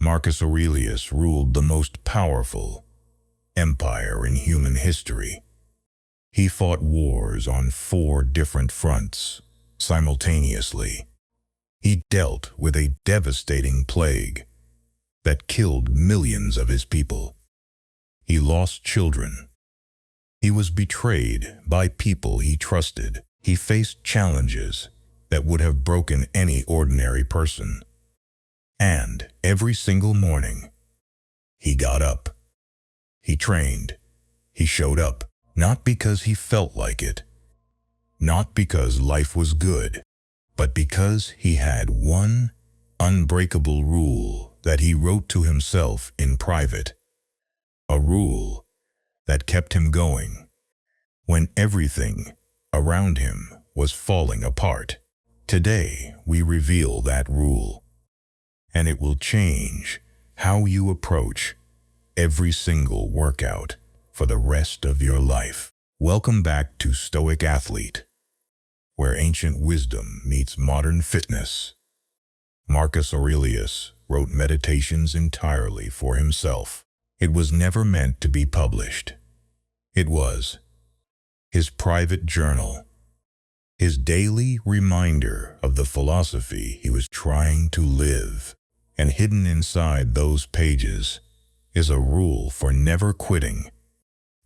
Marcus Aurelius ruled the most powerful empire in human history. He fought wars on 4 different fronts simultaneously. He dealt with a devastating plague that killed millions of his people. He lost children. He was betrayed by people he trusted. He faced challenges that would have broken any ordinary person. And every single morning, he got up. He trained. He showed up, not because he felt like it, not because life was good, but because he had one unbreakable rule that he wrote to himself in private. A rule that kept him going when everything around him was falling apart. Today, we reveal that rule, and it will change how you approach every single workout for the rest of your life. Welcome back to Stoic Athlete, where ancient wisdom meets modern fitness. Marcus Aurelius wrote meditations entirely for himself. It was never meant to be published. It was his private journal, his daily reminder of the philosophy he was trying to live. And hidden inside those pages is a rule for never quitting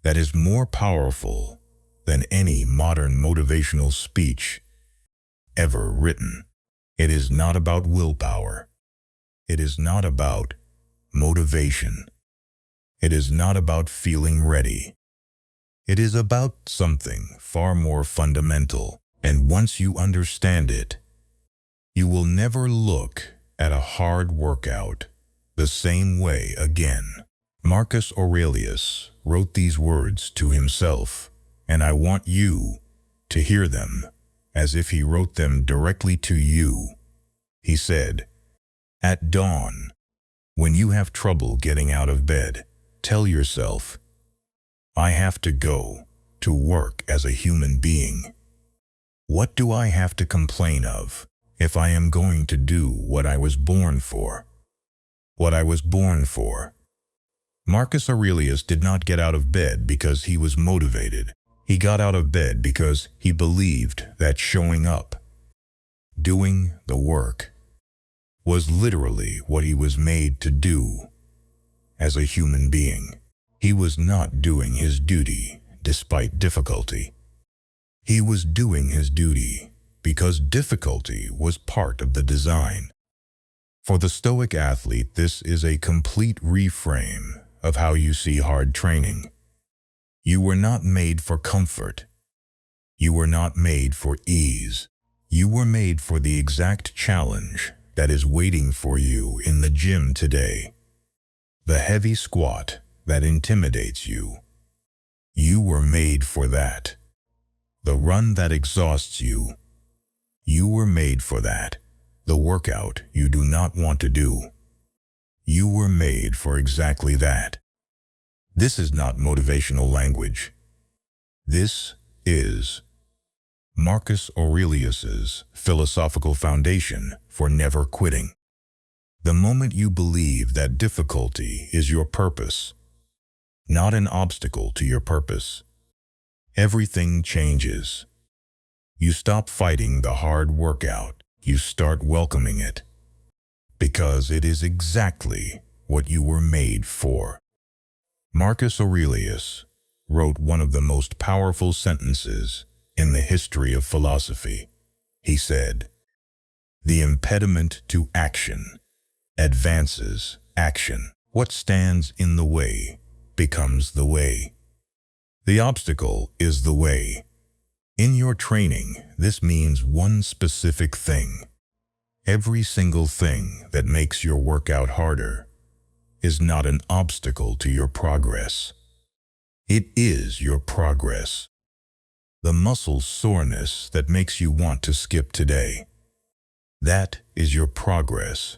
that is more powerful than any modern motivational speech ever written. It is not about willpower. It is not about motivation. It is not about feeling ready. It is about something far more fundamental. And once you understand it, you will never look at a hard workout the same way again. Marcus Aurelius wrote these words to himself, and I want you to hear them as if he wrote them directly to you. He said, "At dawn, when you have trouble getting out of bed, tell yourself, I have to go to work as a human being. What do I have to complain of if I am going to do what I was born for?" What I was born for. Marcus Aurelius did not get out of bed because he was motivated. He got out of bed because he believed that showing up, doing the work, was literally what he was made to do as a human being. He was not doing his duty despite difficulty. He was doing his duty because difficulty was part of the design. For the Stoic athlete, this is a complete reframe of how you see hard training. You were not made for comfort. You were not made for ease. You were made for the exact challenge that is waiting for you in the gym today. The heavy squat that intimidates you. You were made for that. The run that exhausts you. You were made for that. The workout you do not want to do. You were made for exactly that. This is not motivational language. This is Marcus Aurelius's philosophical foundation for never quitting. The moment you believe that difficulty is your purpose, not an obstacle to your purpose, everything changes. You stop fighting the hard workout. You start welcoming it, because it is exactly what you were made for. Marcus Aurelius wrote one of the most powerful sentences in the history of philosophy. He said, "The impediment to action advances action. What stands in the way becomes the way. The obstacle is the way." In your training, this means one specific thing. Every single thing that makes your workout harder is not an obstacle to your progress. It is your progress. The muscle soreness that makes you want to skip today, that is your progress.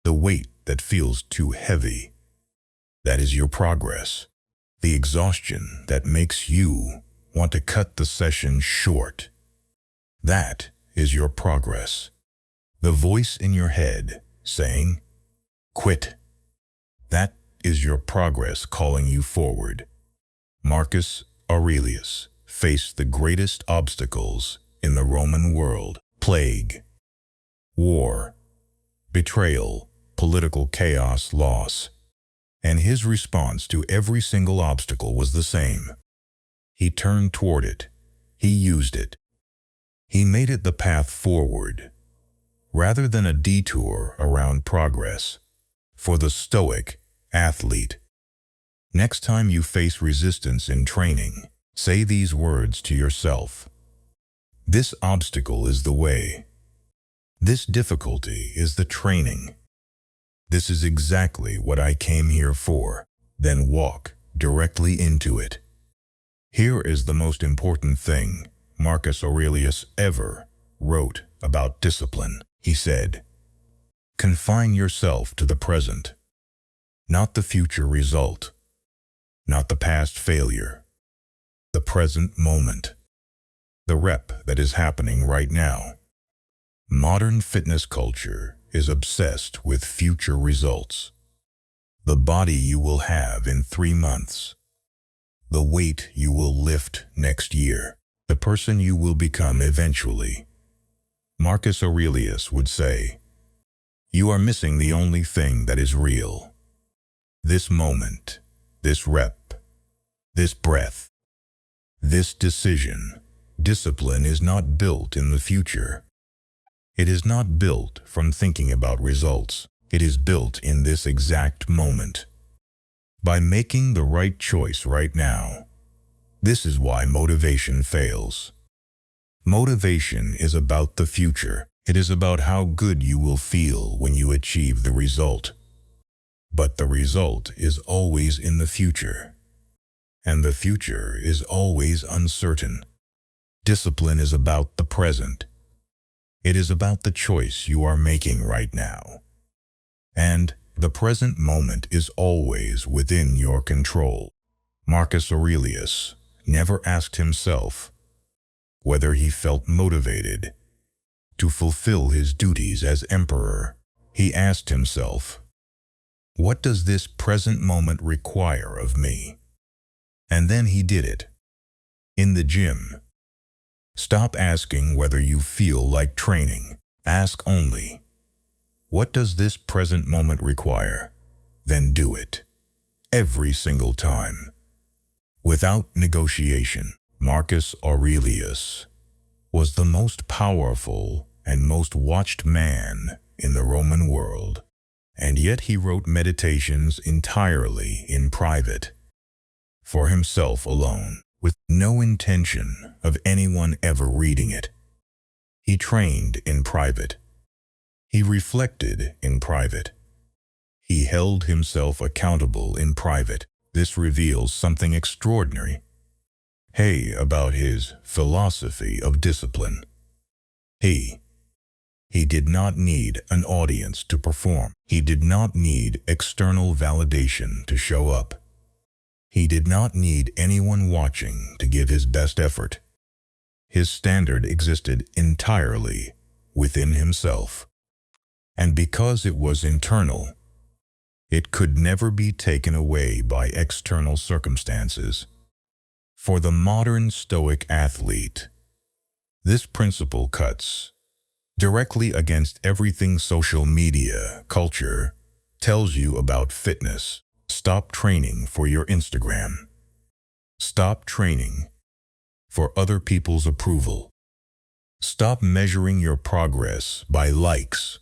The weight that feels too heavy, that is your progress. The exhaustion that makes you want to cut the session short, that is your progress. The voice in your head saying, Quit. That is your progress calling you forward. Marcus Aurelius faced the greatest obstacles in the Roman world: plague, war, betrayal, political chaos, loss. And his response to every single obstacle was the same. He turned toward it. He used it. He made it the path forward, rather than a detour around progress. For the Stoic athlete, next time you face resistance in training, say these words to yourself: this obstacle is the way. This difficulty is the training. This is exactly what I came here for. Then walk directly into it. Here is the most important thing Marcus Aurelius ever wrote about discipline. He said, confine yourself to the present, not the future result, not the past failure, the present moment, the rep that is happening right now. Modern fitness culture is obsessed with future results. The body you will have in 3 months, the weight you will lift next year, the person you will become eventually. Marcus Aurelius would say, you are missing the only thing that is real. This moment, this rep, this breath, this decision. Discipline is not built in the future. It is not built from thinking about results. It is built in this exact moment. By making the right choice right now. This is why motivation fails. Motivation is about the future. It is about how good you will feel when you achieve the result. But the result is always in the future. And the future is always uncertain. Discipline is about the present. It is about the choice you are making right now. And the present moment is always within your control. Marcus Aurelius never asked himself whether he felt motivated to fulfill his duties as emperor. He asked himself, what does this present moment require of me? And then he did it. In the gym, stop asking whether you feel like training. Ask only, what does this present moment require? Then do it. Every single time. Without negotiation. Marcus Aurelius was the most powerful and most watched man in the Roman world. And yet he wrote meditations entirely in private, for himself alone, with no intention of anyone ever reading it. He trained in private. He reflected in private. He held himself accountable in private. This reveals something extraordinary. About his philosophy of discipline. He did not need an audience to perform. He did not need external validation to show up. He did not need anyone watching to give his best effort. His standard existed entirely within himself. And because it was internal, it could never be taken away by external circumstances. For the modern Stoic athlete, this principle cuts directly against everything social media culture tells you about fitness. Stop training for your Instagram. Stop training for other people's approval. Stop measuring your progress by likes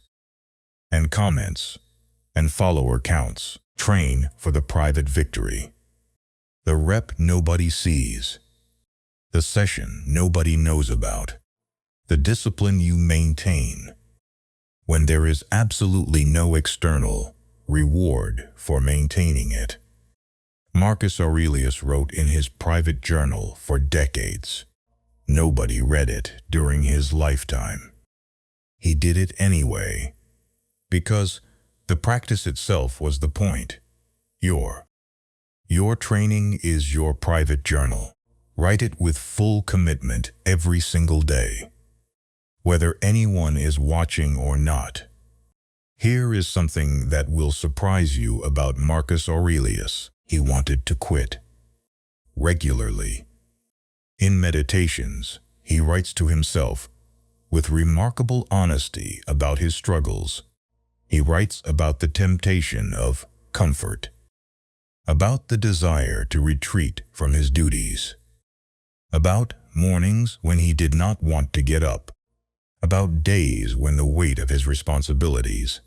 and comments and follower counts. Train for the private victory. The rep nobody sees. The session nobody knows about. The discipline you maintain when there is absolutely no external reward for maintaining it. Marcus Aurelius wrote in his private journal for decades. Nobody read it during his lifetime. He did it anyway, because the practice itself was the point. Your training is your private journal. Write it with full commitment every single day. Whether anyone is watching or not, Here is something that will surprise you about Marcus Aurelius. He wanted to quit regularly. In Meditations, he writes to himself with remarkable honesty about his struggles. He writes about the temptation of comfort, about the desire to retreat from his duties, about mornings when he did not want to get up, about days when the weight of his responsibilities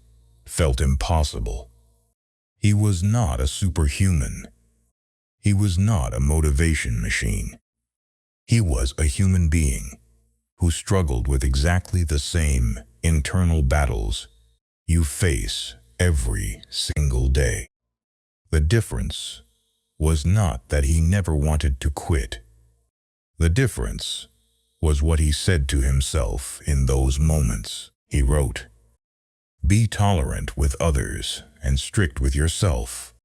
felt impossible. He was not a superhuman. He was not a motivation machine. He was a human being who struggled with exactly the same internal battles you face every single day. The difference was not that he never wanted to quit. The difference was what he said to himself in those moments. He wrote, "Be tolerant with others and strict with yourself."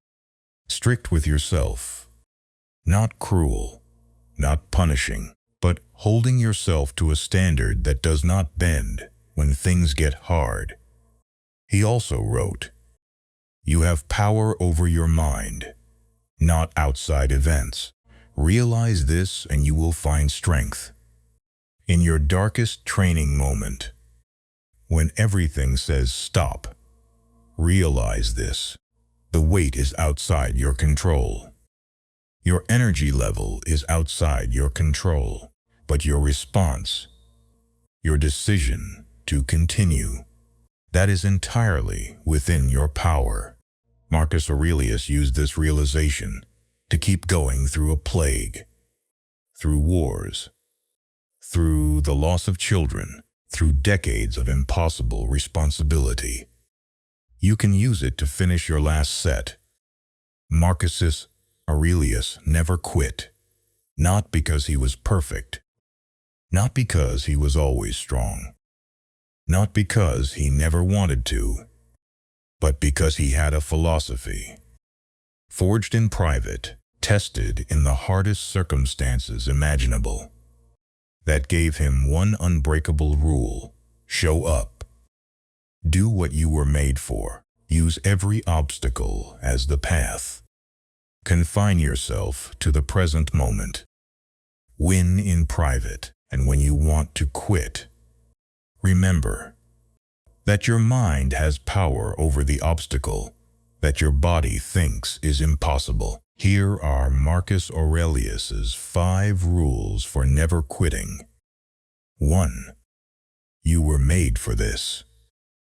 Strict with yourself. Not cruel, not punishing, but holding yourself to a standard that does not bend when things get hard. He also wrote, "You have power over your mind, not outside events. Realize this and you will find strength. In your darkest training moment, when everything says stop, realize this. The weight is outside your control. Your energy level is outside your control, but your response, your decision to continue, that is entirely within your power." Marcus Aurelius used this realization to keep going through a plague, through wars, through the loss of children, through decades of impossible responsibility. You can use it to finish your last set. Marcus Aurelius never quit, not because he was perfect, not because he was always strong, not because he never wanted to, but because he had a philosophy, forged in private, tested in the hardest circumstances imaginable, that gave him one unbreakable rule: show up. Do what you were made for. Use every obstacle as the path. Confine yourself to the present moment. Win in private, and when you want to quit, remember that your mind has power over the obstacle that your body thinks is impossible. Here are Marcus Aurelius's 5 rules for never quitting. 1. You were made for this.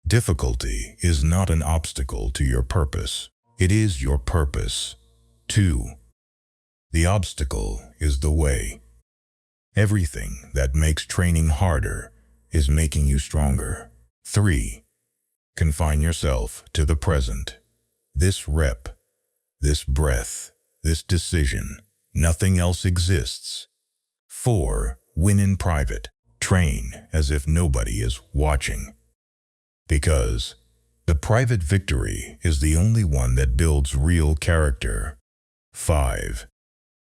Difficulty is not an obstacle to your purpose. It is your purpose. 2. The obstacle is the way. Everything that makes training harder is making you stronger. 3. Confine yourself to the present. This rep, this breath, this decision, nothing else exists. 4. Win in private. Train as if nobody is watching. Because the private victory is the only one that builds real character. 5.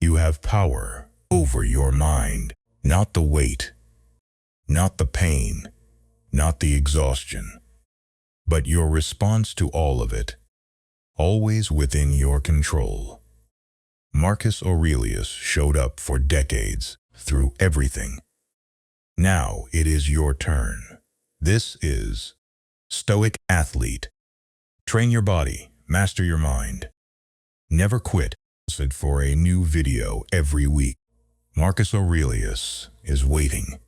You have power over your mind, not the weight, not the pain, not the exhaustion, but your response to all of it, always within your control. Marcus Aurelius showed up for decades through everything. Now it is your turn. This is Stoic Athlete. Train your body, master your mind. Never quit. For a new video every week. Marcus Aurelius is waiting.